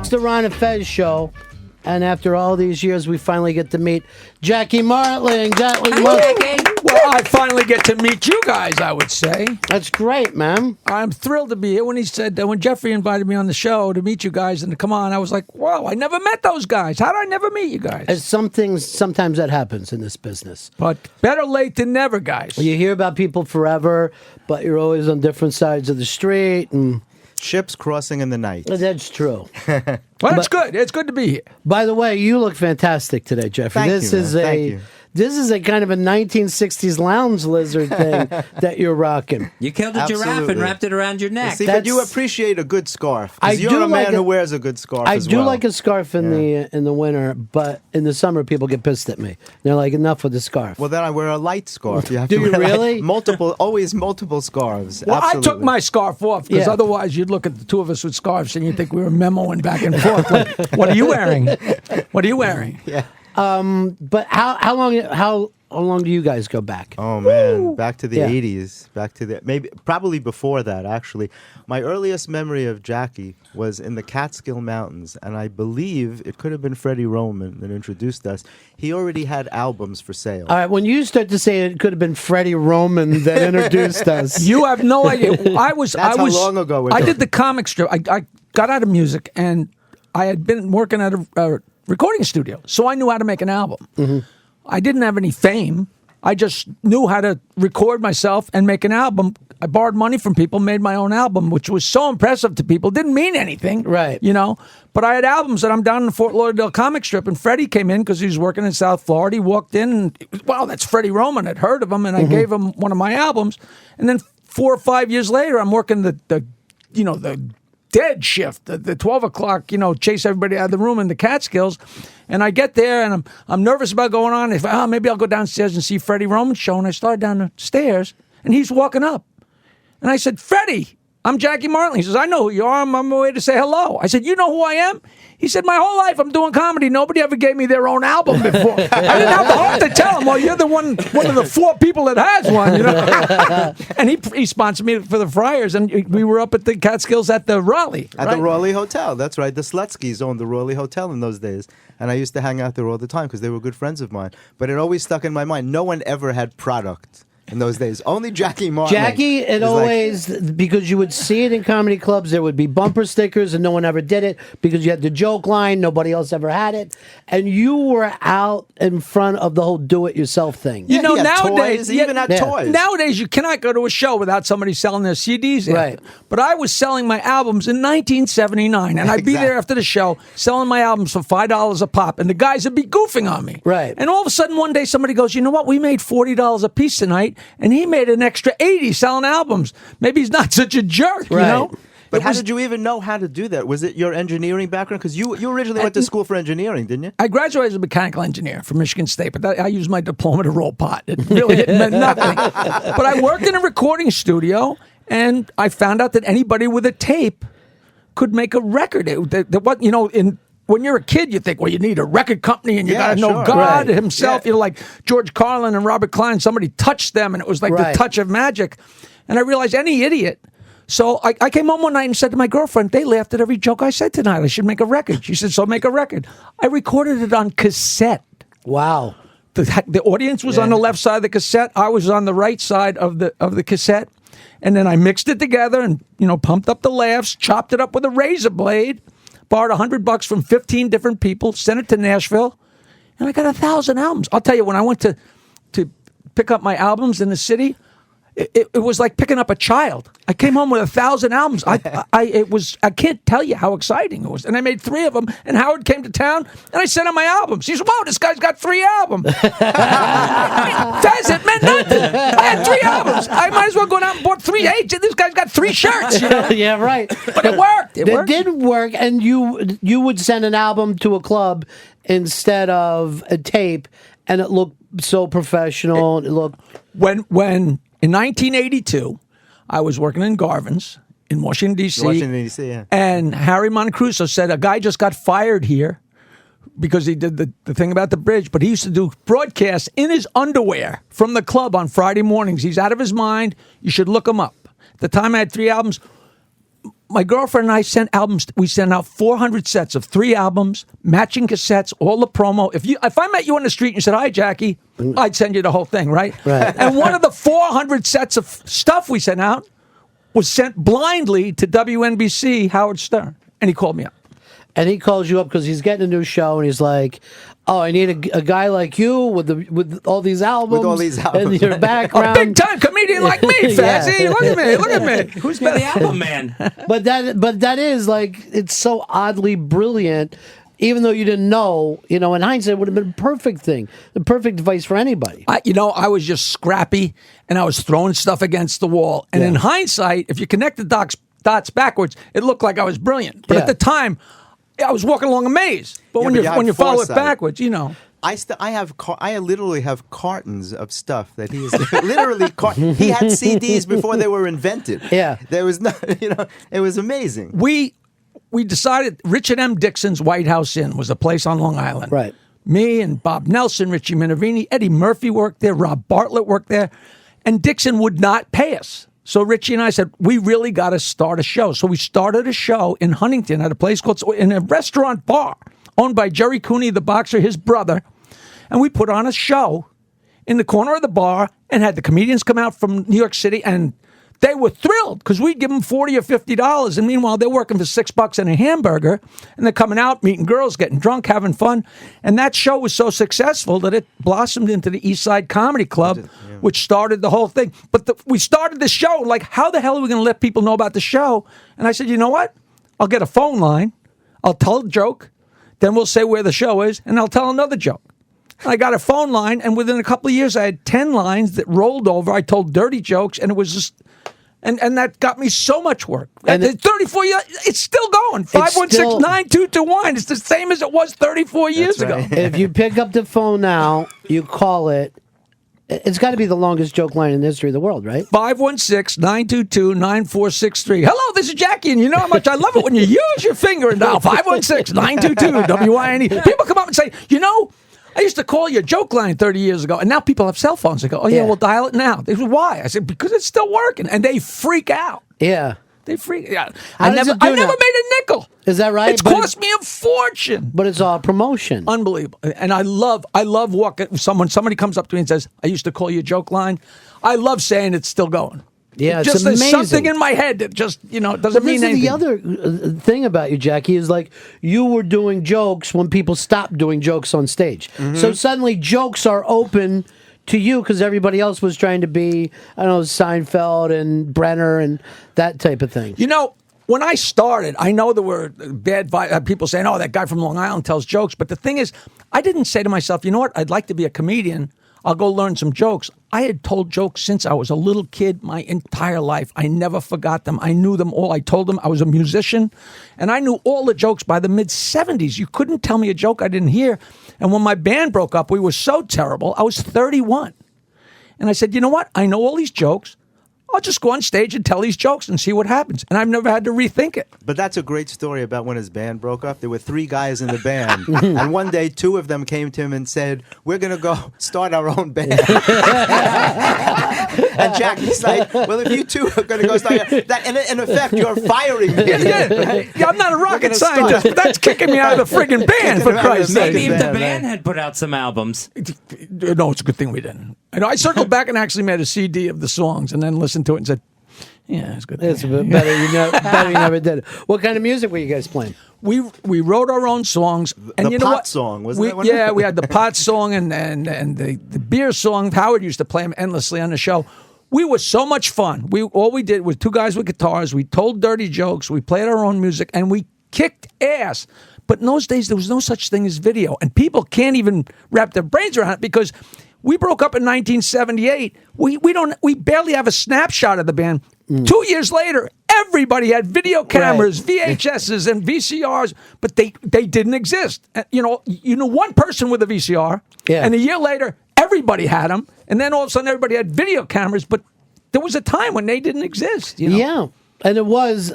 It's the Ron and Fez show. And after all these years, we finally get to meet Jackie Martling. Jackie. Well, I finally get to meet you guys, I would say. That's great, man. I'm thrilled to be here. When Jeffrey invited me on the show to meet you guys and to come on, I was like, wow, I never met those guys. How did I never meet you guys? As sometimes that happens in this business. But better late than never, guys. You hear about people forever, but you're always on different sides of the street. And ships crossing in the night. That's true. Well, it's good. It's good to be here. By the way, you look fantastic today, Jeffrey. Thank you. This is a kind of a 1960s lounge lizard thing that you're rocking. You killed a giraffe and wrapped it around your neck. See, but you appreciate a good scarf. You're a man who wears a good scarf. I do like a scarf in the winter, but in the summer people get pissed at me. They're like, enough with the scarf. Well, then I wear a light scarf. You have do to you wear really? Always multiple scarves. Well, Absolutely. I took my scarf off because otherwise you'd look at the two of us with scarves and you'd think we were memoing back and forth. Like, what are you wearing? What are you wearing? Yeah. But how long do you guys go back? Oh man, back to the 80s, probably before that actually. My earliest memory of Jackie was in the Catskill Mountains, and I believe it could have been Freddie Roman that introduced us. He already had albums for sale. All right, when you start to say it could have been Freddie Roman that introduced us. You have no idea. That's how long ago I did the comic strip. I got out of music, and I had been working at a recording studio, so I knew how to make an album. Mm-hmm. I didn't have any fame. I just knew how to record myself and make an album. I borrowed money from people, made my own album, which was so impressive to people. Didn't mean anything, right? You know, but I had albums that I'm down in the Fort Lauderdale comic strip, and Freddie came in because he was working in South Florida. He walked in, and wow, that's Freddie Roman. I'd heard of him, and I gave him one of my albums. And then 4 or 5 years later, I'm working the dead shift, the 12 o'clock, chase everybody out of the room in the Catskills. And I get there, and I'm nervous about going on. Maybe I'll go downstairs and see Freddie Roman's show. And I started down the stairs, and he's walking up. And I said, Freddie, I'm Jackie Martling. He says, I know who you are. I'm on my way to say hello. I said, you know who I am? He said, my whole life I'm doing comedy. Nobody ever gave me their own album before. I didn't have the heart to tell him, well, you're the one of the 4 people that has one. And he sponsored me for the Friars, and we were up at the Catskills at the Raleigh. At the Raleigh Hotel, that's right. The Slutskys owned the Raleigh Hotel in those days. And I used to hang out there all the time because they were good friends of mine. But it always stuck in my mind. No one ever had product in those days. Only Jackie Martling. Jackie, because you would see it in comedy clubs, there would be bumper stickers and no one ever did it because you had the joke line, nobody else ever had it. And you were out in front of the whole do-it-yourself thing. Nowadays, toys. Nowadays, you cannot go to a show without somebody selling their CDs. Right. But I was selling my albums in 1979, and I'd be there after the show selling my albums for $5 a pop, and the guys would be goofing on me. Right. And all of a sudden, one day, somebody goes, you know what? We made $40 a piece tonight, and he made an extra $80 selling albums. Maybe he's not such a jerk, you know? But how did you even know how to do that? Was it your engineering background? Because you originally went to school for engineering, didn't you? I graduated as a mechanical engineer from Michigan State, but I used my diploma to roll pot. It really meant nothing. But I worked in a recording studio, and I found out that anybody with a tape could make a record. When you're a kid, you think, well, you need a record company and you got to know God himself. Yeah. Like George Carlin and Robert Klein, somebody touched them and it was like the touch of magic. And I realized any idiot. So I came home one night and said to my girlfriend, they laughed at every joke I said tonight. I should make a record. She said, so make a record. I recorded it on cassette. Wow. The audience was on the left side of the cassette. I was on the right side of the cassette. And then I mixed it together and, pumped up the laughs, chopped it up with a razor blade. Borrowed $100 from 15 different people, sent it to Nashville, and I got 1,000 albums. I'll tell you, when I went to pick up my albums in the city, it was like picking up a child. I came home with 1,000 albums. I can't tell you how exciting it was. And I made 3 of them. And Howard came to town, and I sent him my albums. He said, "Whoa, this guy's got 3 albums." Fez, it meant nothing. I had 3 albums. I might as well go out and bought 3 H. This guy's got 3 shirts. Yeah, right. But it worked. It did work, and you would send an album to a club instead of a tape, and it looked so professional. It looked when. In 1982, I was working in Garvin's in Washington, D.C. Yeah. And Harry Moncruso said, a guy just got fired here because he did the thing about the bridge, but he used to do broadcasts in his underwear from the club on Friday mornings. He's out of his mind. You should look him up. At the time, I had 3 albums. my girlfriend and I sent albums. We sent out 400 sets of 3 albums, matching cassettes, all the promo. If I met you on the street and you said, "Hi, Jackie," I'd send you the whole thing, right? Right. And one of the 400 sets of stuff we sent out was sent blindly to WNBC Howard Stern, and he called me up. And he calls you up because he's getting a new show, and he's like, "Oh, I need a guy like you with all these albums, With all these albums. and your A background." big time comedian like me, Fazzy. Look at me. Who's You're better? the album man. But that is like, it's so oddly brilliant. Even though you didn't know, in hindsight, it would have been a perfect thing, the perfect device for anybody. I was just scrappy, and I was throwing stuff against the wall. And in hindsight, if you connect the dots backwards, it looked like I was brilliant. But Yeah. at the time, I was walking along a maze. But when you follow it foresight. backwards, I literally have cartons of stuff that he is literally. He had CDs before they were invented. Yeah. There was no, it was amazing. we decided Richard M. Dixon's White House Inn was a place on Long Island. Right. Me and Bob Nelson, Richie Minervini, Eddie Murphy worked there, Rob Bartlett worked there, and Dixon would not pay us. So Richie and I said, we really got to start a show. So we started a show in Huntington at a place called, in a restaurant bar owned by Jerry Cooney, the boxer, his brother. And we put on a show in the corner of the bar and had the comedians come out from New York City, and they were thrilled because we'd give them $40 or $50. And meanwhile, they're working for $6 and a hamburger, and they're coming out, meeting girls, getting drunk, having fun. And that show was so successful that it blossomed into the East Side Comedy Club, which started the whole thing. But we started the show, like, how the hell are we going to let people know about the show? And I said, you know what? I'll get a phone line. I'll tell a joke. Then we'll say where the show is, and I'll tell another joke. I got a phone line, and within a couple of years, I had 10 lines that rolled over. I told dirty jokes, and it was just... And that got me so much work. And 34 years, it's still going. 516-9221. It's the same as it was 34 years ago. If you pick up the phone now, you call it. It's got to be the longest joke line in the history of the world, right? 516-922-9463. Hello, this is Jackie, and you know how much I love it when you use your finger and dial 516-922-WINE. People come up and say, I used to call your joke line 30 years ago, and now people have cell phones. They go, oh, yeah, we'll dial it now. They go, why? I said, because it's still working. And they freak out. Yeah. They freak out. How I does never it do made now? a nickel. Is that right? It's cost me a fortune. But it's all promotion. Unbelievable. And I love walking. Somebody comes up to me and says, I used to call your joke line. I love saying it's still going. Yeah, it's just amazing. There's something in my head that just, doesn't mean anything. The other thing about you, Jackie, is like you were doing jokes when people stopped doing jokes on stage. Mm-hmm. So suddenly jokes are open to you because everybody else was trying to be, Seinfeld and Brenner and that type of thing. When I started, I know there were bad people saying, oh, that guy from Long Island tells jokes. But the thing is, I didn't say to myself, you know what, I'd like to be a comedian. I'll go learn some jokes. I had told jokes since I was a little kid my entire life. I never forgot them. I knew them all. I told them I was a musician, and I knew all the jokes by the mid-'70s. You couldn't tell me a joke I didn't hear. And when my band broke up, we were so terrible. I was 31. And I said, you know what? I know all these jokes. I'll just go on stage and tell these jokes and see what happens. And I've never had to rethink it. But that's a great story about when his band broke up. There were 3 guys in the band. And one day, 2 of them came to him and said, we're going to go start our own band. And Jackie's like, well, if you 2 are going to go start that, in effect, you're firing me. Yeah, I'm not a rocket scientist, but that's kicking me out of the friggin' band, for Christ's sake. Maybe if the band had put out some albums. No, it's a good thing we didn't. I circled back and actually made a CD of the songs and then listened to it and said, yeah, it's good. It's better you never did it. What kind of music were you guys playing? We wrote our own songs. And the pot song, wasn't that one? Yeah, we had the pot song and the beer song. Howard used to play them endlessly on the show. We were so much fun. All we did was 2 guys with guitars. We told dirty jokes. We played our own music, and we kicked ass. But in those days, there was no such thing as video. And people can't even wrap their brains around it because we broke up in 1978. We barely have a snapshot of the band. 2 years later, everybody had video cameras, VHSs, and VCRs, but they didn't exist. One person with a VCR, and a year later, everybody had them, and then all of a sudden, everybody had video cameras. But there was a time when they didn't exist. Yeah. And it was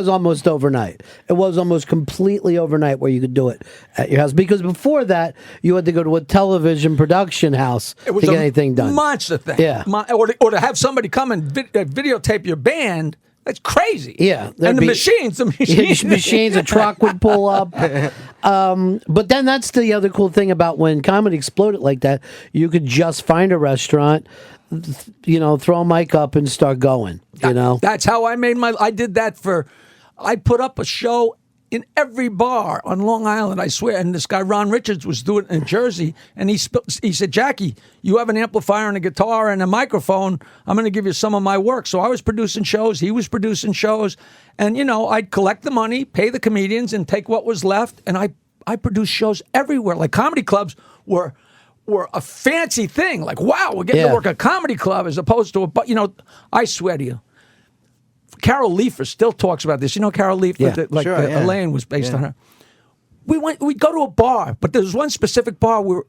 almost overnight. It was almost completely overnight where you could do it at your house. Because before that, you had to go to a television production house to get anything done. Monster thing. Yeah. Or to have somebody come and videotape your band That's crazy. Yeah, and the machines, machines, a truck would pull up. But then that's the other cool thing about when comedy exploded like that. You could just find a restaurant, throw a mic up and start going. That's how I made I did that I put up a show in every bar on Long Island, I swear. And this guy, Ron Richards, was doing it in Jersey. And he said, Jackie, you have an amplifier and a guitar and a microphone. I'm going to give you some of my work. So I was producing shows. He was producing shows. And, I'd collect the money, pay the comedians, and take what was left. And I produced shows everywhere. Like comedy clubs were a fancy thing. Like, wow, we're getting to work a comedy club as opposed to I swear to you. Carol Leifer still talks about this. You know Carol Leifer? Elaine was based on her. We'd go to a bar, but there was one specific bar where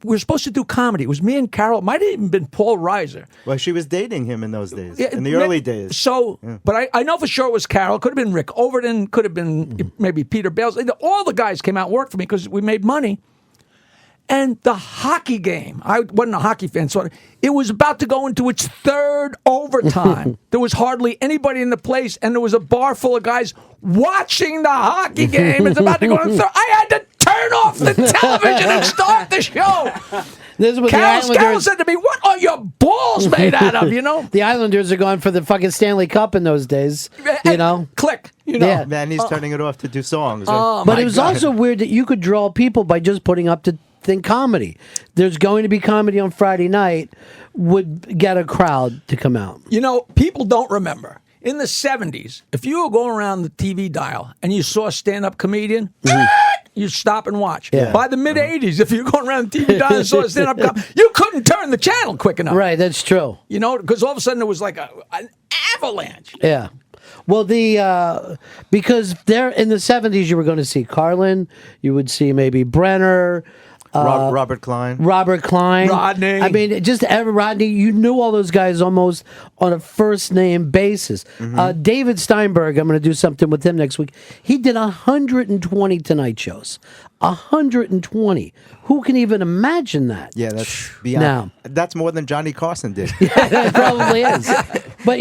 we were supposed to do comedy. It was me and Carol. It might have even been Paul Reiser. Well, she was dating him in those days, in the early days. So, but I know for sure it was Carol. It could have been Rick Overton. Could have been maybe Peter Bales. All the guys came out and worked for me because we made money. And the hockey game, I wasn't a hockey fan, so it was about to go into its third overtime. There was hardly anybody in the place, and there was a bar full of guys watching the hockey game. It's about to go into third. I had to turn off the television and start the show. This is what Carol said to me, "What are your balls made out of?" The Islanders are going for the fucking Stanley Cup in those days. Click. Yeah. Man, he's turning it off to do songs. But it was also weird that you could draw people by just putting up to think comedy. There's going to be comedy on Friday night would get a crowd to come out. People don't remember. In the 70s, if you were going around the TV dial and you saw a stand-up comedian, you stop and watch. Yeah. By the mid-'80s, if you were going around the TV dial and saw a stand-up comedian, you couldn't turn the channel quick enough. Right, that's true. Because all of a sudden there was like an avalanche. Yeah. Well, because there in the 70s, you were going to see Carlin, you would see maybe Brenner, Robert Klein. Rodney. I mean, Rodney, you knew all those guys almost on a first name basis. David Steinberg, I'm going to do something with him next week. He did 120 Tonight shows. 120. Who can even imagine that? Yeah, that's beyond. Now, that's more than Johnny Carson did. It probably is. But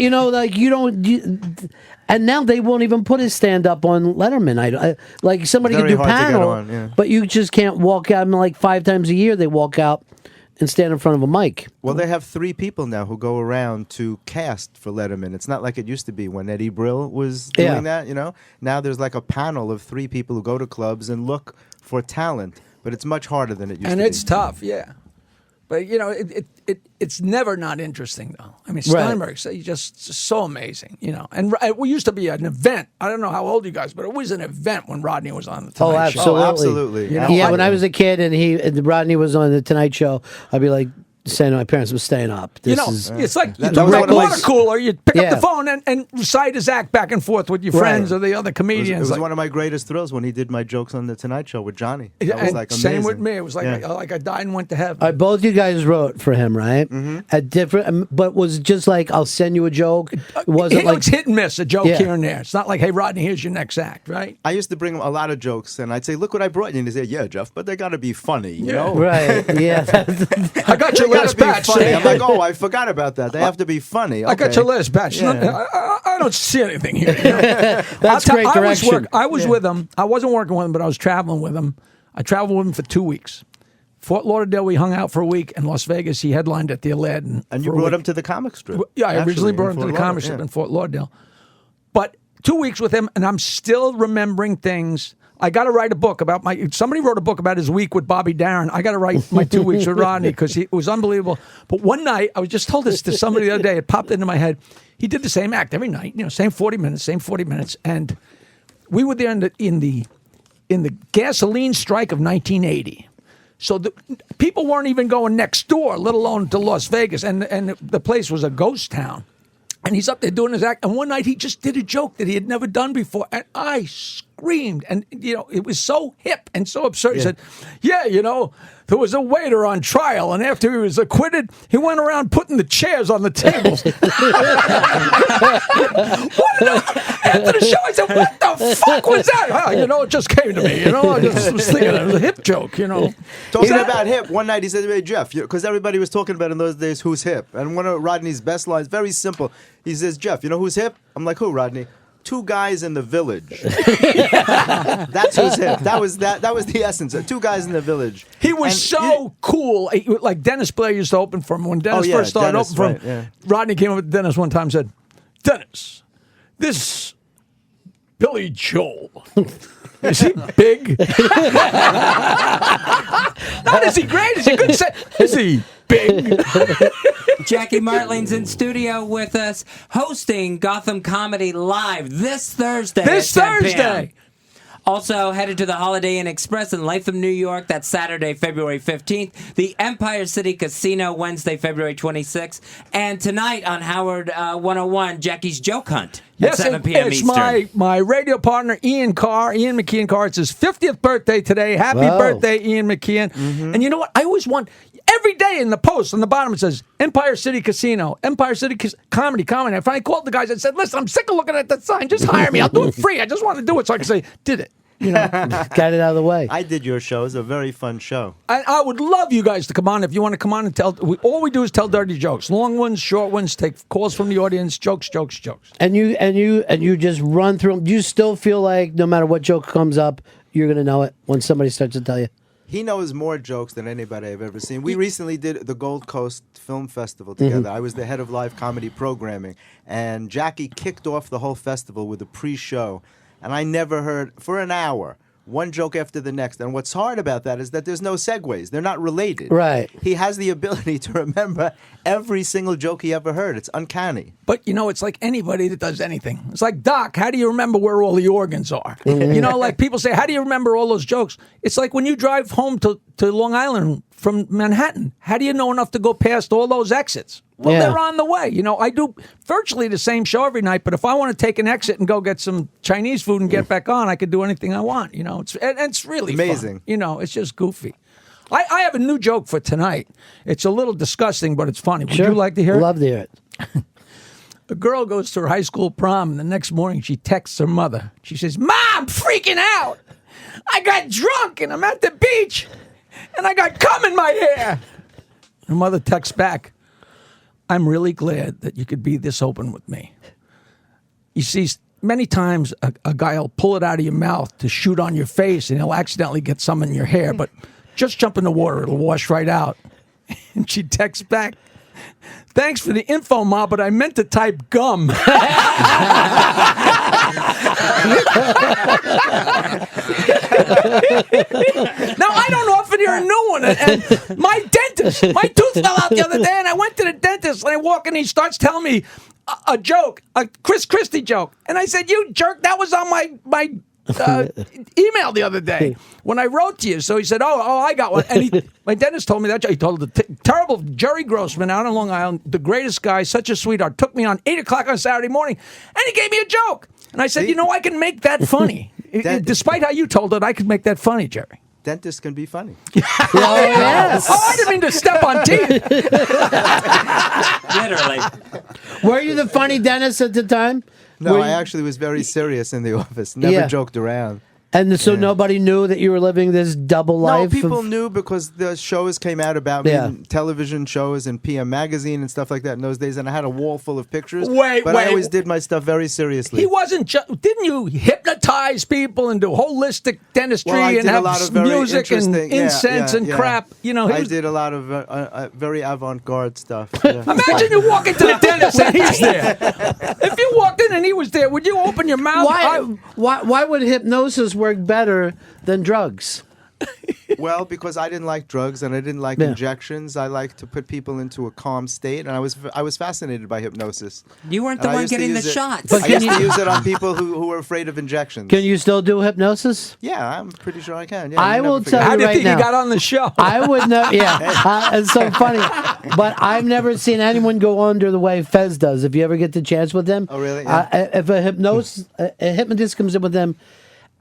and now they won't even put his stand up on Letterman. Like somebody Very can do hard to get panel, on, yeah. but you just can't walk out. Like 5 times a year, they walk out and stand in front of a mic. Well, they have 3 people now who go around to cast for Letterman. It's not like it used to be when Eddie Brill was doing that. Now there's like a panel of 3 people who go to clubs and look for talent, but it's much harder than it used to be. And it's tough, yeah. But it's never not interesting though. I mean, Steinberg's just so amazing, And it used to be an event. I don't know how old you guys, but it was an event when Rodney was on the Tonight Show. Oh, absolutely. Yeah, when I was a kid and Rodney was on the Tonight Show, I'd be like saying to my parents, "I'm staying up." It's like you That talk was about one of water cooler. You pick up the phone and recite his act back and forth with your friends or the other comedians. It was one of my greatest thrills when he did my jokes on the Tonight Show with Johnny. That was like amazing. Same with me. It was like I died and went to heaven. Both you guys wrote for him, right? At different, but was it just like I'll send you a joke? Wasn't like hit and miss a joke here and there. It's not like, hey Rodney, here's your next act, right? I used to bring him a lot of jokes, and I'd say, "Look what I brought you," and he'd say, "Yeah, Jeff, but they got to be funny, you know?" Right? Yeah. I got your last batch. I'm like, "Oh, I forgot about that. They have to be funny." Okay. I got your last batch. Yeah. I don't see anything here. That's great direction. I was with him. I wasn't working with him, but I was traveling with him. I traveled with him for 2 weeks. Fort Lauderdale, we hung out for a week. In Las Vegas, he headlined at the Aladdin. And you brought him to the comic strip. Yeah, I originally brought him to the comic strip in Fort Lauderdale. But 2 weeks with him, and I'm still remembering things. I got to write a book about somebody wrote a book about his week with Bobby Darin. I got to write my 2 weeks with Rodney because it was unbelievable. But one night, I was just told this to somebody the other day. It popped into my head. He did the same act every night, same 40 minutes. And we were there in the gasoline strike of 1980. So people weren't even going next door, let alone to Las Vegas. And the place was a ghost town. And he's up there doing his act. And one night he just did a joke that he had never done before. And I screamed. And, it was so hip and so absurd. He said, there was a waiter on trial. And after he was acquitted, he went around putting the chairs on the tables. after the show, I said, what the fuck was that? Oh, it just came to me. I just was thinking it was a hip joke, Talking about hip, one night he said to me, Jeff, because everybody was talking about in those days who's hip. And one of Rodney's best lines, very simple. He says, Jeff, you know who's hip? I'm like, who, Rodney? 2 guys in the village. That's who's hip. That was the essence. 2 guys in the village. He was cool. Like Dennis Blair used to open for him. When Dennis first started opening for him, Rodney came up to Dennis one time and said, Dennis, this Billy Joel, is he big? Not is he great? Is he good? Is he big? Jackie Martling's in studio with us, hosting Gotham Comedy Live this Thursday. This at 10 p.m. Thursday. Also headed to the Holiday Inn Express in Latham, New York. That's Saturday, February 15th. The Empire City Casino, Wednesday, February 26th. And tonight on Howard 101, Jackie's Joke Hunt at 7 p.m. it's Eastern. my radio partner, Ian McKeon Carr. It's his 50th birthday today. Happy birthday, Ian McKeon. Mm-hmm. And you know what? I always want... Every day in the post on the bottom it says Empire City Casino, Empire City Comedy. I finally called the guys and said, listen, I'm sick of looking at that sign. Just hire me. I'll do it free. I just want to do it so I can say, did it. Got it out of the way. I did your show. It was a very fun show. I would love you guys to come on. If you want to come on and tell, all we do is tell dirty jokes. Long ones, short ones, take calls from the audience, jokes. And you just run through them. Do you still feel like no matter what joke comes up, you're going to know it when somebody starts to tell you? He knows more jokes than anybody I've ever seen. We recently did the Gold Coast Film Festival together. I was the head of live comedy programming, and Jackie kicked off the whole festival with a pre-show, and I never heard, for an hour, one joke after the next. And what's hard about that is that there's no segues. They're not related. Right. He has the ability to remember every single joke he ever heard. It's uncanny. But, it's like anybody that does anything. It's like, Doc, how do you remember where all the organs are? Like people say, how do you remember all those jokes? It's like when you drive home to Long Island from Manhattan, how do you know enough to go past all those exits? Well, they're on the way. I do virtually the same show every night, but if I want to take an exit and go get some Chinese food and get back on, I could do anything I want. It's really amazing. Fun. It's just goofy. I have a new joke for tonight. It's a little disgusting, but it's funny. Would you like to hear it? Love to hear it. A girl goes to her high school prom, and the next morning she texts her mother. She says, Mom, I'm freaking out. I got drunk, and I'm at the beach, and I got cum in my hair. Her mother texts back, I'm really glad that you could be this open with me. You see, many times a guy will pull it out of your mouth to shoot on your face, and he'll accidentally get some in your hair, but just jump in the water. It'll wash right out. And she texts back, thanks for the info, Ma, but I meant to type gum. Now, I don't often hear a new one. And my dentist, my tooth fell out the other day, and I went to the dentist, and I walk in, and he starts telling me a joke, a Chris Christie joke. And I said, you jerk, that was on my email the other day when I wrote to you. So he said, oh, I got one. And my dentist told me that. He told the terrible Jerry Grossman out on Long Island, the greatest guy, such a sweetheart, took me on 8 o'clock on Saturday morning, and he gave me a joke. And I said, I can make that funny. Despite how you told it, I could make that funny, Jerry. Dentists can be funny. Yes. Oh, I didn't mean to step on teeth. Literally. Were you the funny dentist at the time? No, I actually was very serious in the office. Never joked around. And so nobody knew that you were living this double life? No, people knew because the shows came out about me, in television shows and PM Magazine and stuff like that in those days, and I had a wall full of pictures. I always did my stuff very seriously. He wasn't didn't you hypnotize people and do holistic dentistry and have music and incense and crap? I did a lot of very avant-garde stuff. Yeah. Imagine you walk into the dentist and he's there. If you walked in and he was there, would you open your mouth? Why would hypnosis work better than drugs? Well, because I didn't like drugs and I didn't like injections. I like to put people into a calm state, and I was fascinated by hypnosis. You weren't the one getting the shots. I used to use it on people who were afraid of injections. Can you still do hypnosis? Yeah, I'm pretty sure I can. Yeah, I will tell you How do you right think now, you got on the show? I would know. Yeah, it's so funny. But I've never seen anyone go under the way Fez does. If you ever get the chance with him. Oh, really? Yeah. If a hypnotist comes in with them.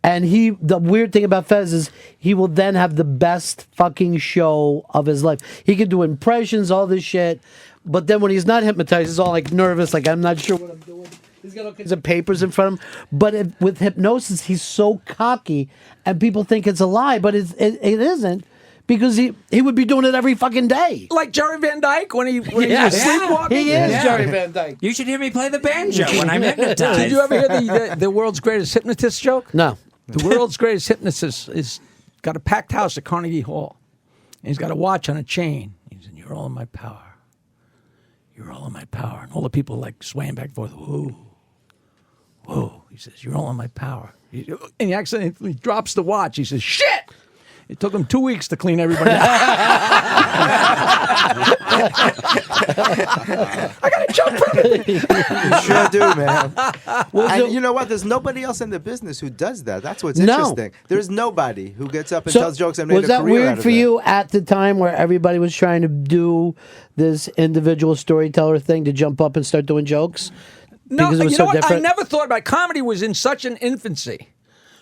And the weird thing about Fez is he will then have the best fucking show of his life. He can do impressions, all this shit. But then when he's not hypnotized, he's all like nervous, like I'm not sure what I'm doing. He's got all kinds of papers in front of him. But with hypnosis, he's so cocky, and people think it's a lie, but it isn't. Because he would be doing it every fucking day. Like Jerry Van Dyke when he was sleepwalking? He is Jerry Van Dyke. You should hear me play the banjo when I'm hypnotized. Did you ever hear the world's greatest hypnotist joke? No. The world's greatest hypnotist is got a packed house at Carnegie Hall. And he's got a watch on a chain. He said, "You're all in my power. You're all in my power." And all the people like swaying back and forth. Whoa. Whoa. He says, "You're all in my power." And he accidentally drops the watch. He says, "Shit!" It took him 2 weeks to clean everybody out. I got to jump from it. You sure do, man. And you know what? There's nobody else in the business who does that. That's what's interesting. There's nobody who gets up and tells jokes and made a career out of it. Was that weird for you at the time where everybody was trying to do this individual storyteller thing to jump up and start doing jokes? No, Because it was you so know what? I different? never thought about it. Comedy was in such an infancy.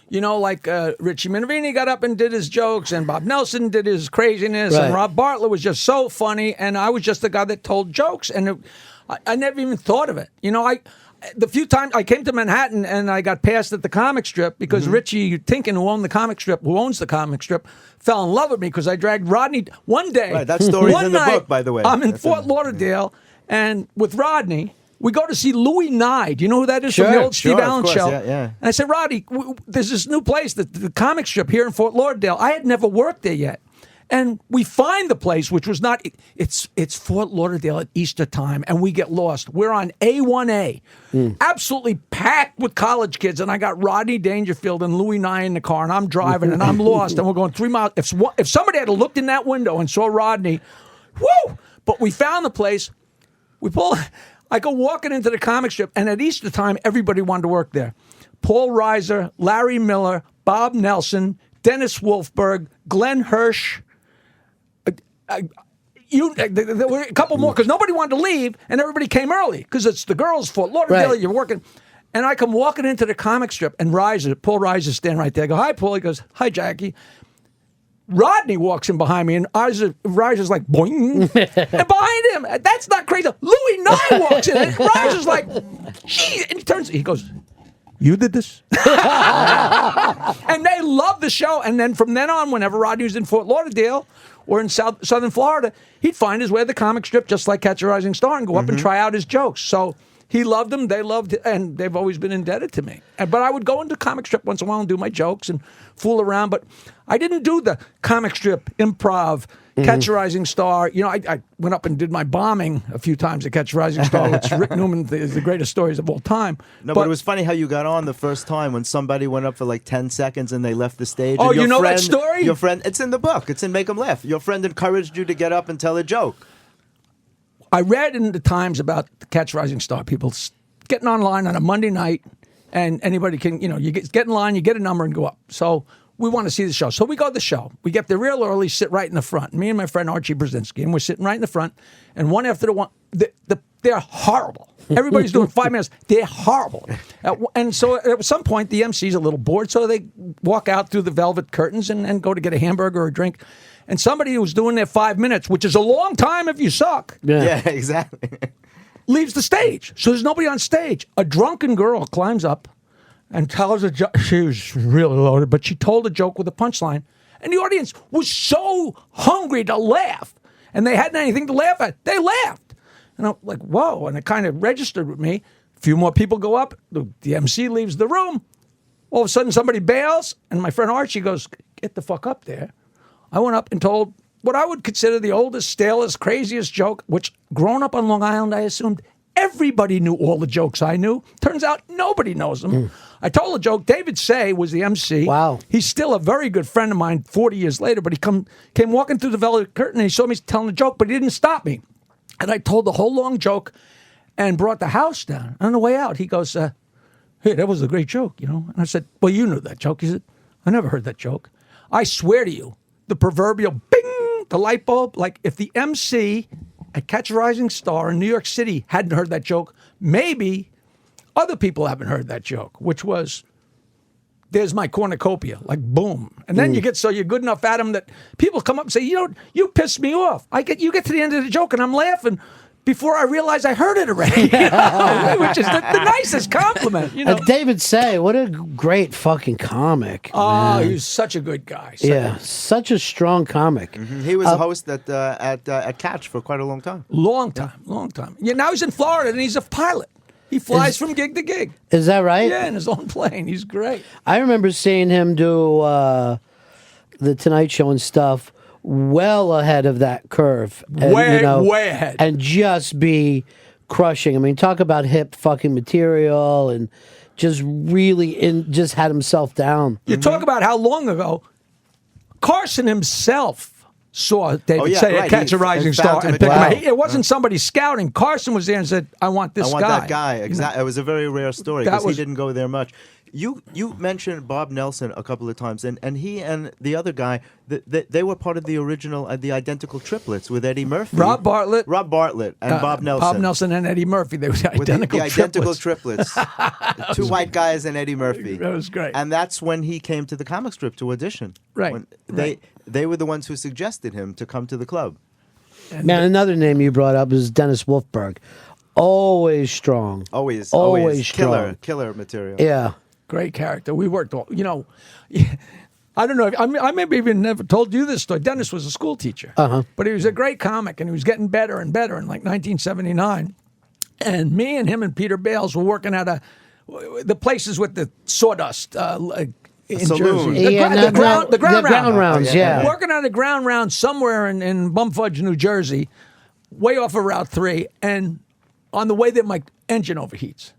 You know, like Richie Minervini got up and did his jokes, and Bob Nelson did his craziness, Right. and Rob Bartlett was just so funny, and I was just the guy that told jokes, and I never even thought of it. You know, the few times I came to Manhattan and I got passed at the comic strip because Richie Tinkin, who owns the comic strip, fell in love with me because I dragged Rodney one day. Right, that story's one in the night, book, by the way. I'm in That's Fort in- Lauderdale, and with Rodney. We go to see Louis Nye. Do you know who that is from the Sure, old Steve Allen of course, show? yeah. And I said, Roddy, there's this new place, the comic strip here in Fort Lauderdale. I had never worked there yet. And we find the place, which was not, it's Fort Lauderdale at Easter time, and we get lost. We're on A1A, absolutely packed with college kids, and I got Rodney Dangerfield and Louis Nye in the car, and I'm driving, and I'm lost, and we're going 3 miles. If somebody had looked in that window and saw Rodney, whoo! But we found the place. I go walking into the comic strip, and at Easter time, everybody wanted to work there. Paul Reiser, Larry Miller, Bob Nelson, Dennis Wolfberg, Glenn Hirsch. There were a couple more because nobody wanted to leave, and everybody came early because it's the girls' Fort Lauderdale. Right. You're working. And I come walking into the comic strip, and Paul Reiser's standing right there. I go, "Hi, Paul." He goes, "Hi, Jackie." Rodney walks in behind me, and Reiser's like, boing. And behind him, that's not crazy. Louis Nye walks in, and Reiser's like, "Gee," and he goes, "You did this?" And they love the show. And then from then on, whenever Rodney was in Fort Lauderdale or in southern Florida, he'd find his way to the comic strip, just like Catch a Rising Star, and go up and try out his jokes. So he loved them, they loved it, and they've always been indebted to me. But I would go into comic strip once in a while and do my jokes and fool around. But I didn't do the comic strip improv, Catch a Rising Star. You know, I went up and did my bombing a few times at Catch a Rising Star, which Rick Newman is the greatest stories of all time. No, but it was funny how you got on the first time when somebody went up for like 10 seconds and they left the stage. Oh, and you know that story? Your friend, it's in the book. It's in Make 'Em Laugh. Your friend encouraged you to get up and tell a joke. I read in the Times about the Catch a Rising Star people getting online on a Monday night, and anybody can, you get in line, you get a number and go up. So we want to see the show. So we go to the show. We get there real early, sit right in the front. Me and my friend Archie Brzezinski, and we're sitting right in the front. And one after the one, they're horrible. Everybody's doing 5 minutes. They're horrible. And so at some point, the MC's a little bored, so they walk out through the velvet curtains and go to get a hamburger or a drink. And somebody who's doing their 5 minutes, which is a long time if you suck. Yeah, exactly. Leaves the stage. So there's nobody on stage. A drunken girl climbs up and tells a joke. She was really loaded, but she told a joke with a punchline. And the audience was so hungry to laugh. And they hadn't anything to laugh at. They laughed. And I'm like, whoa. And it kind of registered with me. A few more people go up. The MC leaves the room. All of a sudden, somebody bails. And my friend Archie goes, "Get the fuck up there." I went up and told what I would consider the oldest, stalest, craziest joke, which growing up on Long Island, I assumed everybody knew all the jokes I knew. Turns out nobody knows them. I told a joke. David Say was the MC. Wow. He's still a very good friend of mine 40 years later, but he came walking through the velvet curtain and he saw me telling a joke, but he didn't stop me. And I told the whole long joke and brought the house down. On the way out, he goes, "Hey, that was a great joke, you know?" And I said, "Well, you knew that joke." He said, "I never heard that joke." I swear to you, the proverbial bing, the light bulb, like if the MC at Catch a Rising Star in New York City hadn't heard that joke, maybe other people haven't heard that joke, which was, "There's my cornucopia," like boom. And then you're good enough at them that people come up and say, "You piss me off." You get to the end of the joke and I'm laughing, before I realized I heard it already. Which is the nicest compliment. David Say, what a great fucking comic. Oh, man. he was such a good guy. Such a strong comic. He was a host at Catch for quite a long time. Long time. Yeah, now he's in Florida and he's a pilot. He flies from gig to gig. Is that right? Yeah, in his own plane. He's great. I remember seeing him do the Tonight Show and stuff well ahead of that curve. And, way ahead. And just be crushing. I mean, talk about hip fucking material and just really just had himself down. You talk about how long ago Carson himself saw David Say at Catch a Rising Star and picked him out. It wasn't somebody scouting. Carson was there and said, I want this guy. I want that guy. Exactly. It was a very rare story because he didn't go there much. You mentioned Bob Nelson a couple of times, and he and the other guy, they were part of the original, the identical triplets with Eddie Murphy. Rob Bartlett and Bob Nelson. Bob Nelson and Eddie Murphy. They were the identical triplets. Two white guys and Eddie Murphy. That was great. And that's when he came to the comic strip to audition. Right. They were the ones who suggested him to come to the club. Man, another name you brought up is Dennis Wolfberg. Always strong. Always strong. Killer material. Yeah. Great character. We worked all, I don't know. I maybe even never told you this story. Dennis was a school teacher, but he was a great comic, and he was getting better and better in like 1979. And me and him and Peter Bales were working at the places with the sawdust in saloon. Jersey. The ground rounds, yeah. Working on a ground round somewhere in Bumfudge, New Jersey, way off of Route 3, and on the way there, my engine overheats.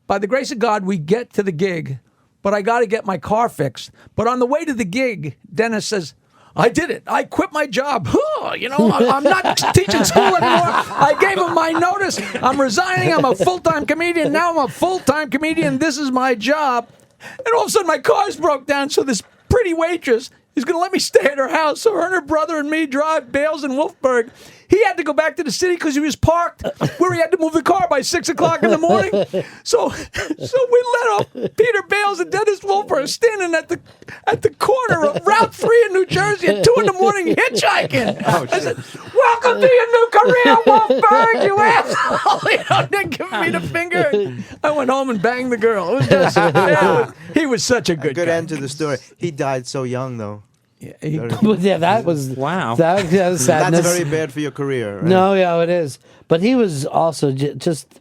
By the grace of God, we get to the gig, but I got to get my car fixed. But on the way to the gig, Dennis says, I did it. I quit my job. I'm not teaching school anymore. I gave him my notice. I'm resigning. I'm a full-time comedian. Now I'm a full-time comedian. This is my job. And all of a sudden, my car's broke down, so this pretty waitress is going to let me stay at her house. So her and her brother and me drive Bales and Wolfberg. He had to go back to the city because he was parked where he had to move the car by 6 o'clock in the morning. So we let off Peter Bales and Dennis Wolfberg standing at the corner of Route 3 in New Jersey at 2 in the morning hitchhiking. I said, welcome to your new career, Wolfberg, you asshole. They're giving me the finger. I went home and banged the girl. It was just, he was such a good guy. End to the story. He died so young, though. Yeah, that was wow. That was sadness. That's very bad for your career. Right? No, yeah, it is. But he was also just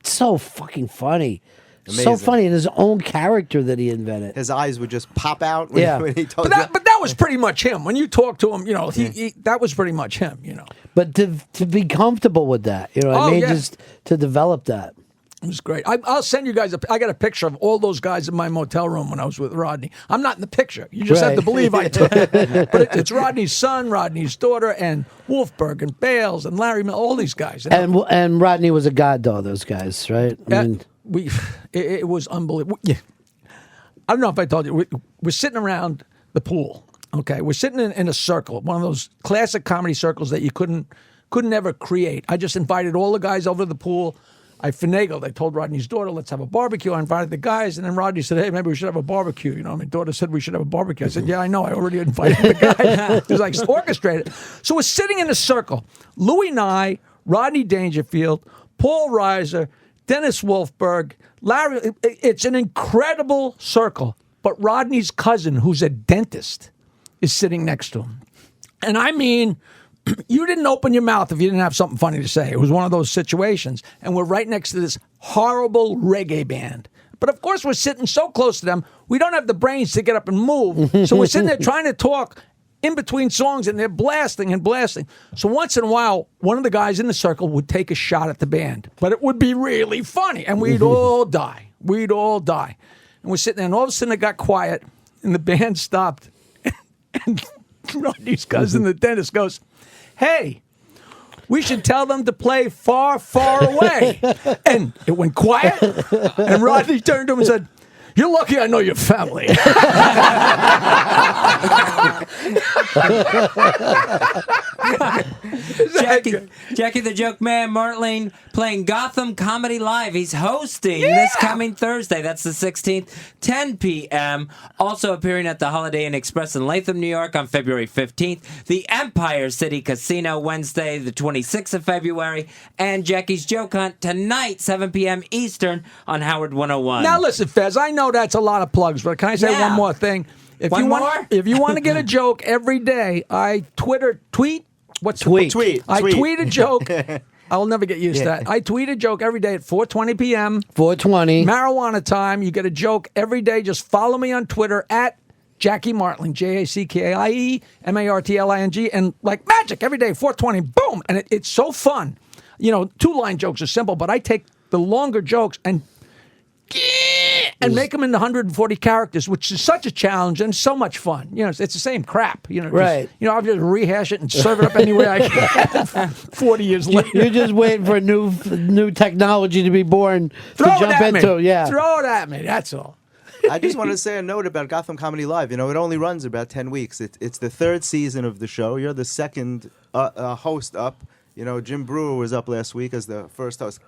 so fucking funny. Amazing. So funny in his own character that he invented. His eyes would just pop out when he told you. But that was pretty much him. When you talk to him, that was pretty much him, But to be comfortable with that, just to develop that. It was great. I'll send you guys I got a picture of all those guys in my motel room when I was with Rodney. I'm not in the picture. You just have to believe I took it. But it's Rodney's son, Rodney's daughter, and Wolfberg and Bales and Larry Mill, all these guys. And Rodney was a god to all those guys, right? It was unbelievable. Yeah. I don't know if I told you. We're sitting around the pool. Okay, we're sitting in a circle, one of those classic comedy circles that you couldn't ever create. I just invited all the guys over to the pool. I finagled. I told Rodney's daughter, let's have a barbecue. I invited the guys, and then Rodney said, hey, maybe we should have a barbecue. My daughter said we should have a barbecue. I said, yeah, I know. I already invited the guys. It was like orchestrated. So we're sitting in a circle. Louis Nye, Rodney Dangerfield, Paul Reiser, Dennis Wolfberg, Larry. It's an incredible circle. But Rodney's cousin, who's a dentist, is sitting next to him. And I mean, you didn't open your mouth if you didn't have something funny to say. It was one of those situations. And we're right next to this horrible reggae band. But of course, we're sitting so close to them, we don't have the brains to get up and move. So we're sitting there trying to talk in between songs, and they're blasting and blasting. So once in a while, one of the guys in the circle would take a shot at the band. But it would be really funny, and we'd all die. We'd all die. And we're sitting there, and all of a sudden it got quiet, and the band stopped. And Rodney's cousin, the dentist, goes, hey, we should tell them to play Far, Far Away. And it went quiet, and Rodney turned to him and said, you're lucky I know your family. Jackie the Joke Man Martling playing Gotham Comedy Live. He's hosting this coming Thursday. That's the 16th, 10 p.m. Also appearing at the Holiday Inn Express in Latham, New York on February 15th. The Empire City Casino Wednesday, the 26th of February. And Jackie's Joke Hunt tonight, 7 p.m. Eastern on Howard 101. Now listen, Fez, I know that's a lot of plugs, but can I say one more thing? If One you more? if you want to get a joke every day, I tweet. I tweet a joke. I'll never get used to that. I tweet a joke every day at 4:20 p.m. 4:20. Marijuana time. You get a joke every day. Just follow me on Twitter at Jackie Martling, JackieMartling, and like magic every day, 4:20, boom, and it's so fun. You know, 2-line jokes are simple, but I take the longer jokes and make them into 140 characters, which is such a challenge and so much fun. You know, it's the same crap. You know, right? I'll just rehash it and serve it up any way I can. 40 years later, you're just waiting for new technology to be born to jump into. Yeah, throw it at me. That's all. I just want to say a note about Gotham Comedy Live. You know, it only runs about 10 weeks. It's the third season of the show. You're the second host up. You know, Jim Brewer was up last week as the first host,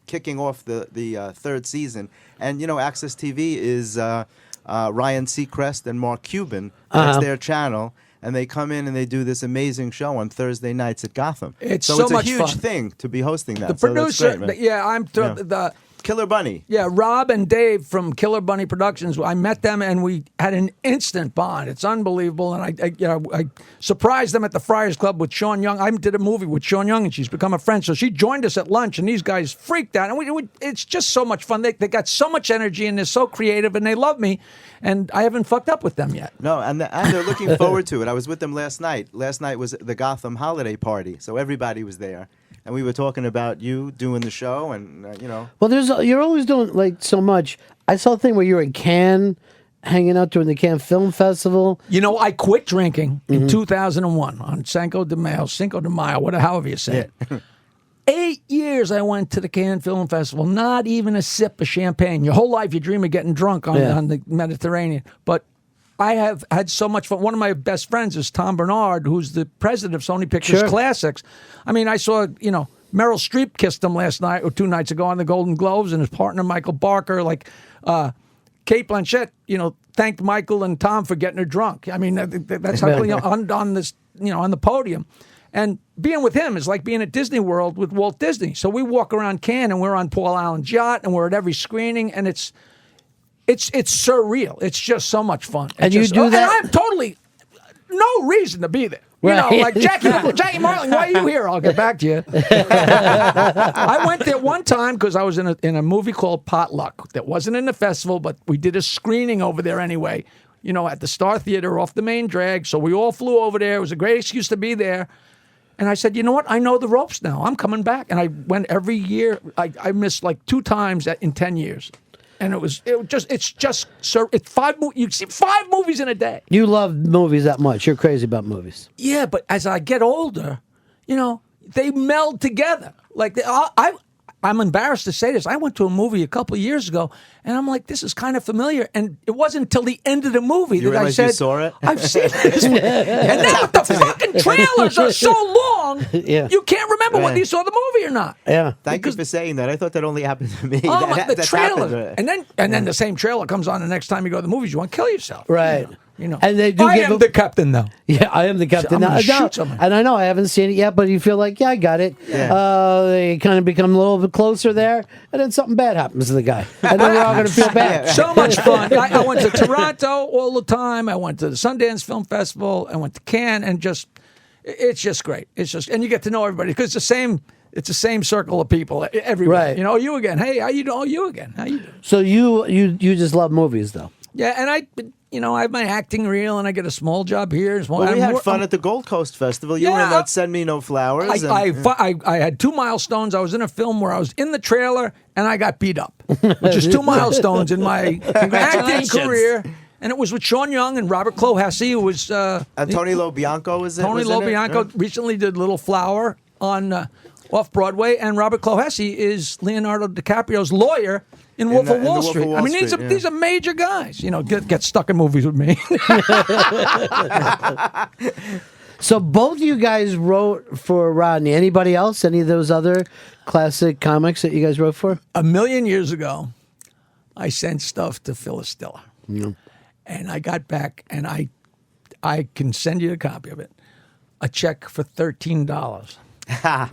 kicking off the third season. And, you know, Access TV is Ryan Seacrest and Mark Cuban. That's their channel. And they come in and they do this amazing show on Thursday nights at Gotham. It's so much a huge fun. thing to be hosting that. The producer, that's great, man. yeah, I'm thrilled. Yeah. Killer Bunny. Yeah, Rob and Dave from Killer Bunny Productions. I met them and we had an instant bond. It's unbelievable. And I surprised them at the Friars Club with Sean Young. I did a movie with Sean Young and she's become a friend. So she joined us at lunch and these guys freaked out. And it's just so much fun. They got so much energy and they're so creative and they love me. And I haven't fucked up with them yet. No, and they're looking forward to it. I was with them last night. Last night was the Gotham holiday party. So everybody was there. And we were talking about you doing the show, and you know. Well, you're always doing like so much. I saw a thing where you were in Cannes, hanging out during the Cannes Film Festival. You know, I quit drinking in 2001 on Cinco de Mayo, however you say it. 8 years I went to the Cannes Film Festival, not even a sip of champagne. Your whole life you dream of getting drunk on the Mediterranean, but I have had so much fun. One of my best friends is Tom Bernard, who's the president of Sony Pictures Classics. I mean, I saw, you know, Meryl Streep kissed him last night or 2 nights ago on the Golden Globes, and his partner, Michael Barker, like Kate Blanchett, you know, thanked Michael and Tom for getting her drunk. I mean, that's how, you know, on this, you know, on the podium. And being with him is like being at Disney World with Walt Disney. So we walk around Cannes, and we're on Paul Allen's yacht, and we're at every screening, and it's surreal. It's just so much fun. And you do that? And I'm totally no reason to be there. You know, like Jackie Martling, why are you here? I'll get back to you. I went there one time because I was in a movie called Potluck that wasn't in the festival, but we did a screening over there anyway. You know, at the Star Theater off the main drag. So we all flew over there. It was a great excuse to be there. And I said, you know what? I know the ropes now. I'm coming back. And I went every year. I missed like 2 times in 10 years. And it's 5 movies. You see 5 movies in a day. You love movies that much. You're crazy about movies. Yeah, but as I get older, you know, they meld together. Like I'm embarrassed to say this. I went to a movie a couple of years ago, and I'm like, this is kind of familiar. And it wasn't until the end of the movie that I said, you saw it? I've seen this. And now the fucking trailers are so long, you can't remember whether you saw the movie or not. Yeah. Thank you for saying that. I thought that only happened to me. Oh, the trailer. Happened. And then the same trailer comes on the next time you go to the movies. You want to kill yourself. Right. You know. And they do I am the captain, though. Yeah, I am the captain. I'm gonna shoot someone. And I know I haven't seen it yet, but you feel like, yeah, I got it. Yeah. They kind of become a little bit closer there, and then something bad happens to the guy. And then we're all going to feel bad. So much fun. I went to Toronto all the time. I went to the Sundance Film Festival. I went to Cannes, and it's just great. And you get to know everybody because it's the same circle of people everywhere. Right. You know, you again. Hey, how you doing? Oh, you again. How you doing? So you just love movies, though. Yeah, and I have my acting reel, and I get a small job here. Well, we had fun at the Gold Coast Festival. You were in that Send Me No Flowers. I had 2 milestones. I was in a film where I was in the trailer, and I got beat up, which is 2 milestones in my acting career. And it was with Sean Young and Robert Clohessy, who was... and Tony Lo Bianco was it? Tony was Lo in it? Bianco recently did Little Flower on off Broadway, and Robert Clohessy is Leonardo DiCaprio's lawyer in Wolf of Wall Street. I mean, these are major guys. You know, get stuck in movies with me. So both of you guys wrote for Rodney. Anybody else? Any of those other classic comics that you guys wrote for? A million years ago, I sent stuff to Phyllis Diller. And I got back, and I can send you a copy of it, a check for $13.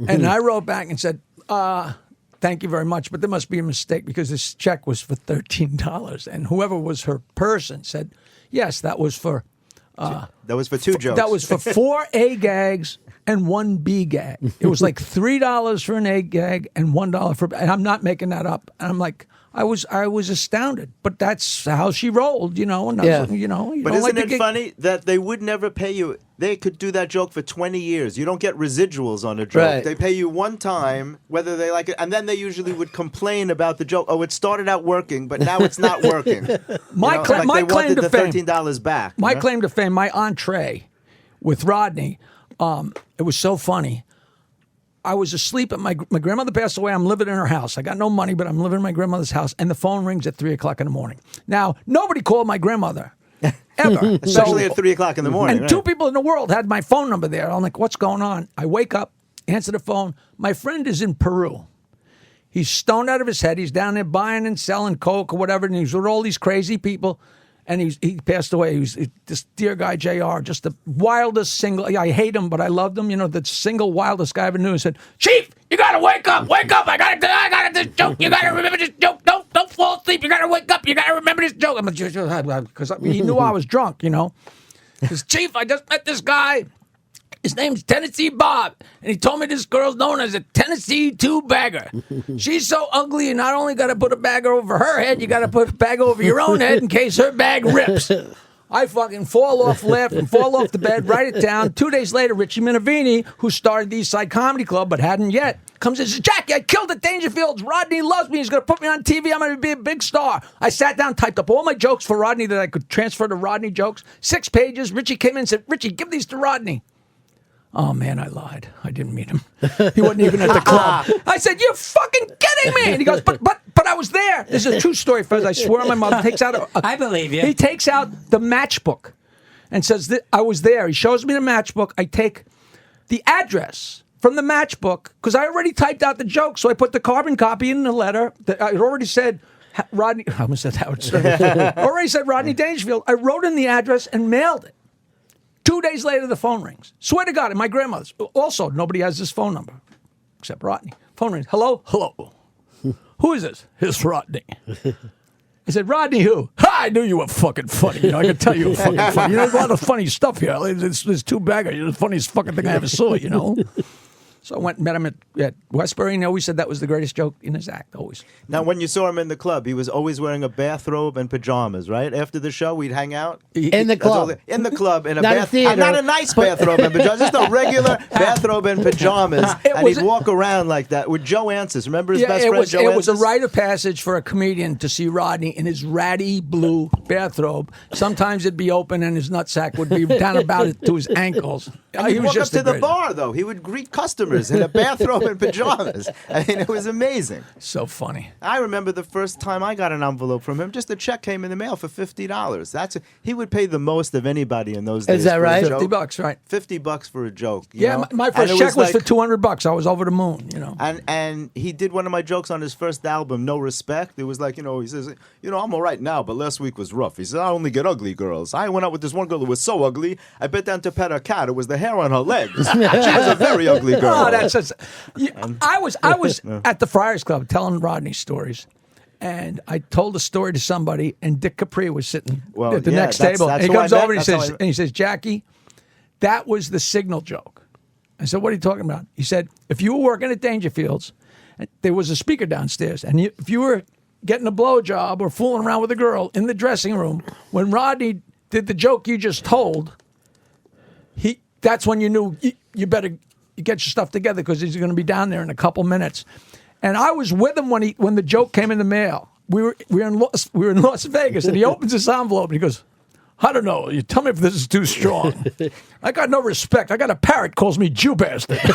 And I wrote back and said, thank you very much, but there must be a mistake because this check was for $13. And whoever was her person said, yes, that was for... that was for 2 jokes. That was for 4 A gags and 1 B gag. It was like $3 for an A gag and $1 for... And I'm not making that up. And I'm like... I was astounded, but that's how she rolled, you know. And you know, but isn't it funny that they would never pay you? They could do that joke for 20 years. You don't get residuals on a joke. Right. They pay you one time, whether they like it, and then they usually would complain about the joke. Oh, it started out working, but now it's not working. My claim to fame, $13 back. My claim to fame, my entree with Rodney. It was so funny. I was asleep at my grandmother passed away. I'm living in her house. I got no money, but I'm living in my grandmother's house, and the phone rings at 3:00 in the morning. Now, nobody called my grandmother ever, Especially at 3:00 in the morning. And 2 people in the world had my phone number there. I'm like, what's going on? I wake up, answer the phone. My friend is in Peru. He's stoned out of his head. He's down there buying and selling coke or whatever, and he's with all these crazy people. And he passed away. He was this dear guy, JR, just the wildest single. I hate him, but I loved him. You know, the single wildest guy I ever knew. He said, "Chief, you gotta wake up! Wake up! I got this joke. You gotta remember this joke. Don't fall asleep. You gotta wake up. You gotta remember this joke." I'm like, because he knew I was drunk. You know, because Chief, I just met this guy. His name's Tennessee Bob, and he told me this girl's known as a Tennessee 2-bagger. She's so ugly, you not only got to put a bagger over her head, you got to put a bag over your own head in case her bag rips. I fucking fall off the bed, write it down. 2 days later, Richie Minervini, who started the East Side Comedy Club but hadn't yet, comes and says, "Jackie, I killed the Dangerfields. Rodney loves me. He's going to put me on TV. I'm going to be a big star." I sat down, typed up all my jokes for Rodney that I could transfer to Rodney jokes. 6 pages. Richie came in and said, "Richie, give these to Rodney." Oh, man, I lied. I didn't meet him. He wasn't even at the club. I said, "You're fucking kidding me." And he goes, but I was there. This is a true story, Fez. I swear on my mother. Takes out I believe you. He takes out the matchbook and says, that I was there. He shows me the matchbook. I take the address from the matchbook because I already typed out the joke. So I put the carbon copy in the letter that I already said Rodney. I almost said Howard Stern. Already said Rodney Dangerfield. I wrote in the address and mailed it. 2 days later, the phone rings. Swear to God, and my grandmother's. Also, nobody has this phone number except Rodney. Phone rings. Hello? Hello. Who is this? It's Rodney. I said, "Rodney who?" "Ha, I knew you were fucking funny. You know, I can tell you were fucking funny. You know, there's a lot of funny stuff here. There's 2-bagger. You're the funniest fucking thing I ever saw, you know." So I went and met him at Westbury, and he always said that was the greatest joke in his act, always. Now, when you saw him in the club, he was always wearing a bathrobe and pajamas, right? After the show, we'd hang out? In the club. In the club, in a Not a theater, not a nice bathrobe and pajamas, just a regular bathrobe and pajamas. And he'd walk around like that with Joe Ansis. Remember his best friend, Joe Ansis? It was a rite of passage for a comedian to see Rodney in his ratty blue bathrobe. Sometimes it'd be open, and his nutsack would be down about it to his ankles. And he'd walk up to the bar, though. He would greet customers in a bathrobe and pajamas. I mean, it was amazing. So funny. I remember the first time I got an envelope from him, just a check came in the mail for $50. He would pay the most of anybody in those days. Is that right? $50, right? $50 for a joke. Yeah, my first check was for $200. I was over the moon, you know. And he did one of my jokes on his first album, No Respect. It was like, you know, he says, "You know, I'm all right now, but last week was rough." He said, "I only get ugly girls. I went out with this one girl who was so ugly, I bent down to pet her cat. It was the hair on her legs. She was a very ugly girl." Oh, that's just, I was at the Friars Club telling Rodney stories. And I told a story to somebody, and Dick Capri was sitting at the next table. And he comes over and he says, "Jackie, that was the signal joke." I said, "What are you talking about?" He said, "If you were working at Dangerfield's, and there was a speaker downstairs, and if you were getting a blowjob or fooling around with a girl in the dressing room, when Rodney did the joke you just told, that's when you knew you better get your stuff together because he's going to be down there in a couple minutes." And I was with him when the joke came in the mail. We were in Las Vegas, and he opens this envelope and he goes, I don't know. You tell me if this is too strong. I got no respect. I got a parrot calls me Jew bastard. So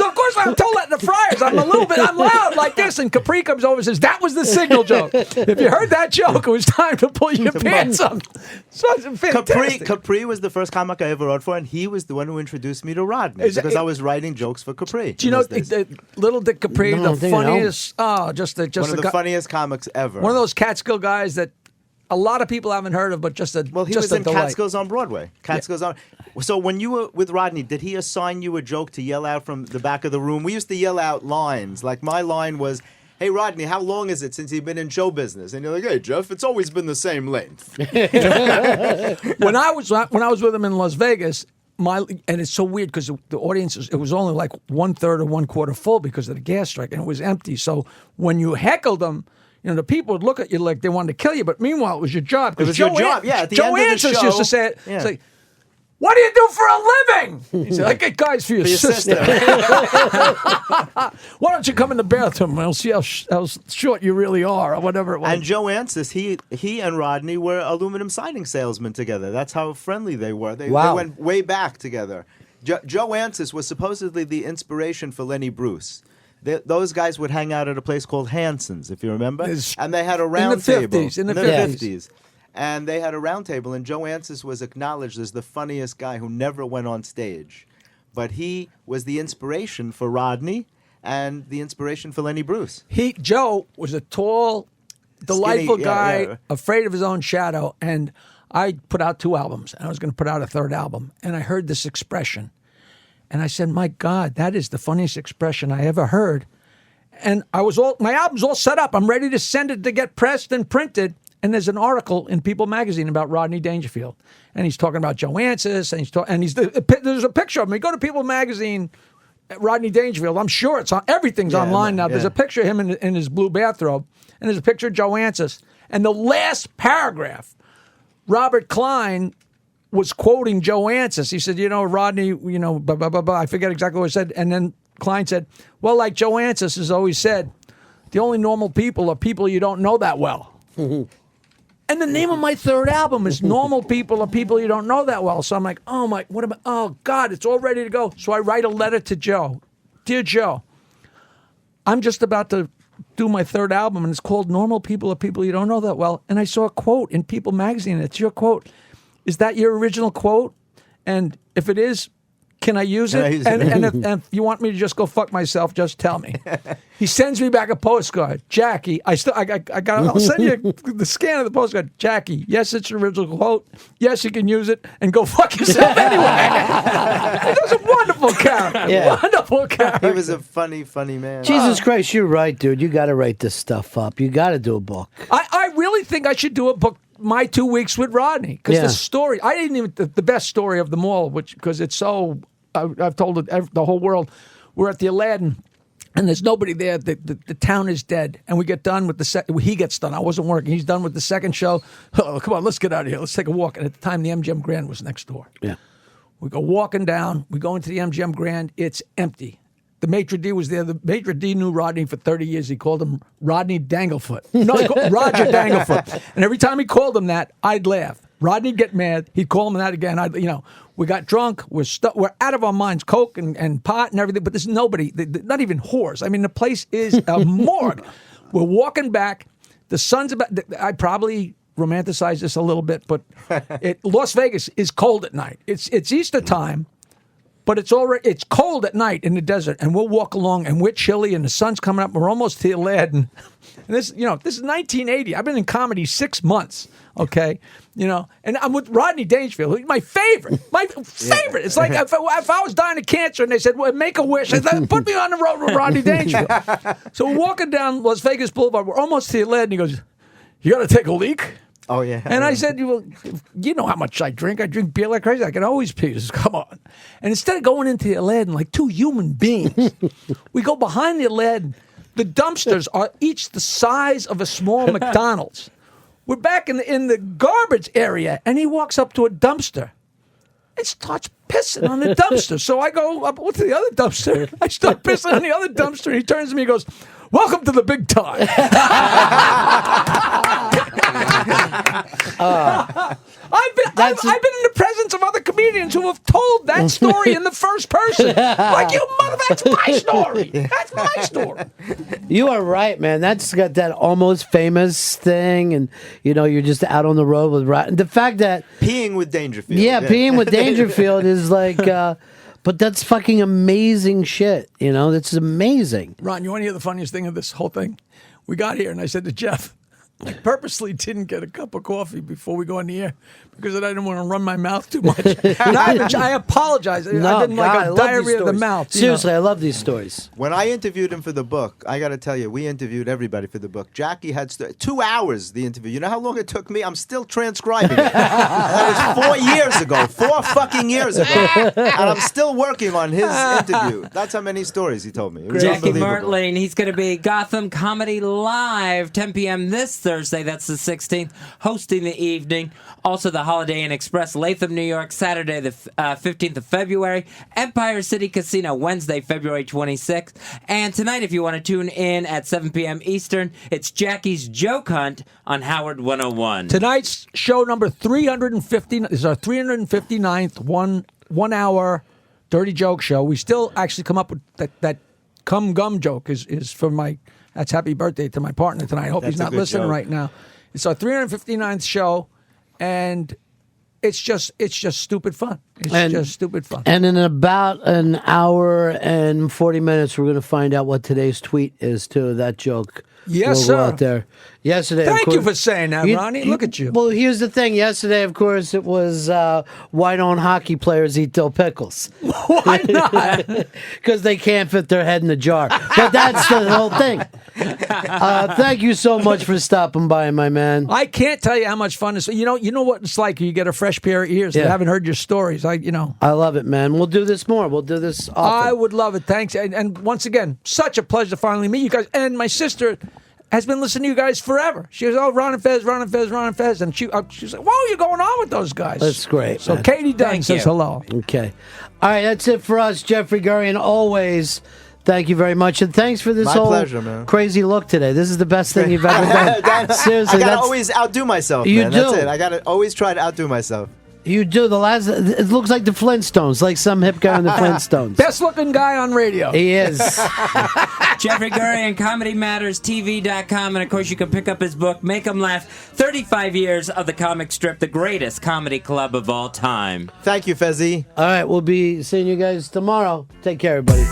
of course I'm told that in the Friars. I'm loud like this, and Capri comes over and says, "That was the signal joke. If you heard that joke, it was time to pull your pants up." So it's fantastic. Capri was the first comic I ever wrote for, and he was the one who introduced me to Rodney because I was writing jokes for Capri. Do you know Little Dick Capri, the funniest? One of the funniest comics ever. One of those Catskill guys that a lot of people haven't heard of, but just a well, he just was in delight. Catskills on Broadway. Catskills on. So when you were with Rodney, did he assign you a joke to yell out from the back of the room? We used to yell out lines. Like my line was, "Hey Rodney, how long is it since you've been in show business?" And you're like, "Hey Jeff, it's always been the same length." When I was with him in Las Vegas. And it's so weird because the audience, it was only like 1/3 or 1/4 full because of the gas strike, and it was empty. So when you heckled them, the people would look at you like they wanted to kill you, but meanwhile, it was your job. It was your job, yeah. At the Joe end of the Anstis show, used to say it. yeah. It's like, "What do you do for a living?" He said, "I get guys for your sister." Why don't you come in the bathroom and we'll see how short you really are, or whatever it was. And Joe Anstis, he and Rodney were aluminum siding salesmen together. That's how friendly they were. They went way back together. Joe Anstis was supposedly the inspiration for Lenny Bruce. Those guys would hang out at a place called Hanson's, if you remember. And they had a round table. In the 50s. And they had a round table, and Joe Anstis was acknowledged as the funniest guy who never went on stage. But he was the inspiration for Rodney and the inspiration for Lenny Bruce. Joe was a tall, delightful Skinny, guy, afraid of his own shadow. And I put out 2 albums, and I was going to put out a 3rd album. And I heard this expression. And I said, "My God, that is the funniest expression I ever heard." And my album's all set up. I'm ready to send it to get pressed and printed. And there's an article in People magazine about Rodney Dangerfield, and he's talking about Joe Anstis, and there's a picture of him. You go to People magazine, Rodney Dangerfield. I'm sure it's on. Everything's online now. There's a picture of him in his blue bathrobe, and there's a picture of Joe Anstis. And the last paragraph, Robert Klein was quoting Joe Anstis. He said, "Rodney, blah, blah, blah, blah." I forget exactly what he said. And then Klein said, "Well, like Joe Anstis has always said, the only normal people are people you don't know that well." And the name of my 3rd album is "Normal People Are People You Don't Know That Well." So I'm like, oh God, it's all ready to go. So I write a letter to Joe. "Dear Joe, I'm just about to do my 3rd album, and it's called Normal People Are People You Don't Know That Well. And I saw a quote in People magazine. It's your quote. Is that your original quote? And if it is, can I use it? And if you want me to just go fuck myself, just tell me." He sends me back a postcard. "Jackie, I'll send you the scan of the postcard. Jackie, yes, it's your original quote. Yes, you can use it, and go fuck yourself anyway." He was a wonderful character. Yeah. Wonderful character. He was a funny, funny man. Jesus Christ, you're right, dude. You got to write this stuff up. You got to do a book. I really think I should do a book. My 2 weeks with Rodney, because the story, I didn't even the best story of them all, because it's so. I've told the whole world. We're at the Aladdin, and there's nobody there. The town is dead, and we get done with he gets done. I wasn't working. He's done with the second show. "Oh, come on, let's get out of here. Let's take a walk." And at the time, the MGM Grand was next door. Yeah, we go walking down. We go into the MGM Grand. It's empty. The maitre d' was there. The maitre d' knew Rodney for 30 years. He called him Rodney Danglefoot. No, he called Roger Danglefoot. And every time he called him that, I'd laugh. Rodney'd get mad. He'd call him that again. We got drunk. We're out of our minds. Coke and pot and everything. But there's nobody. Not even whores. I mean, the place is a morgue. We're walking back. The sun's about. I probably romanticize this a little bit, but Las Vegas is cold at night. It's Easter time. But it's cold at night in the desert, and we'll walk along, and we're chilly, and the sun's coming up. And we're almost to the Aladdin. And this is 1980. I've been in comedy 6 months, okay? And I'm with Rodney Dangerfield, who's my favorite. It's like if I was dying of cancer, and they said, "Well, make a wish," I said, "Put me on the road with Rodney Dangerfield." So we're walking down Las Vegas Boulevard. We're almost to the Aladdin. He goes, "You got to take a leak?" Oh, yeah. And I said, "Well, you know how much I drink. I drink beer like crazy. I can always pee." He says, "Come on." And instead of going into the Aladdin like 2 human beings, we go behind the Aladdin. The dumpsters are each the size of a small McDonald's. We're back in the garbage area, and he walks up to a dumpster and starts pissing on the dumpster. So I go up to the other dumpster. I start pissing on the other dumpster, and he turns to me and goes, "Welcome to the big time." I've been in the presence of other comedians who have told that story in the first person. Like, you mother, that's my story. That's my story. You are right, man. That's got that almost famous thing, and you're just out on the road with the fact that Peeing with Dangerfield. Yeah, peeing with Dangerfield is like, but that's fucking amazing shit. That's amazing. Ron, you want to hear the funniest thing of this whole thing? We got here, and I said to Jeff, I purposely didn't get a cup of coffee before we go on the air because I didn't want to run my mouth too much. And I apologize. I didn't like a diarrhea of the mouth. Seriously, I love these stories. When I interviewed him for the book, I got to tell you, we interviewed everybody for the book. Jackie had 2 hours, the interview. You know how long it took me? I'm still transcribing it. That was 4 years ago. 4 fucking years ago. And I'm still working on his interview. That's how many stories he told me. It was Jackie unbelievable. Martling, he's going to be Gotham Comedy Live, 10 p.m. this Thursday. That's the 16th, hosting the evening. Also, the Holiday Inn Express, Latham, New York, Saturday, the 15th of February. Empire City Casino, Wednesday, February 26th. And tonight, if you want to tune in at 7 p.m. Eastern, it's Jackie's Joke Hunt on Howard 101. Tonight's show number 350 is our 359th one hour dirty joke show. We still actually come up with that cum gum joke is for my. That's happy birthday to my partner tonight. I hope he's That's a not good listening joke. right now. It's our 359th show, and it's just stupid fun. It's just stupid fun. And in about an hour and 40 minutes, we're going to find out what today's tweet is, too. That joke. Yes, will sir. Go out there. Yesterday, Thank of course, you for saying that, Ronnie. Look at you. Well, here's the thing. Yesterday, of course, it was why don't hockey players eat dill pickles? Why not? Because they can't fit their head in the jar. But that's the whole thing. Thank you so much for stopping by, my man. I can't tell you how much fun this. You know what it's like. You get a fresh pair of ears. They haven't heard your stories. I love it, man. We'll do this more. We'll do this often. I would love it. Thanks. And once again, such a pleasure to finally meet you guys. And my sister has been listening to you guys forever. She goes, Ron and Fez, Ron and Fez, Ron and Fez. And she's like, whoa, you're going on with those guys. That's great, So man. Katie Dunn Thank says you. hello. Okay. All right, that's it for us. Jeffrey Gurian, always. Thank you very much. And thanks for this My whole pleasure, man. crazy look today. This is the best thing you've ever done. Seriously, I gotta that's, always outdo myself, You man. That's do. it. I gotta always try to outdo myself. you do. It looks like the Flintstones, like some hip guy in the Flintstones. Best looking guy on radio. He is. Jeffrey Gurian, ComedyMattersTV.com. And, of course, you can pick up his book, Make 'em Laugh, 35 Years of the Comic Strip, the greatest comedy club of all time. Thank you, Fezzy. All right, we'll be seeing you guys tomorrow. Take care, everybody.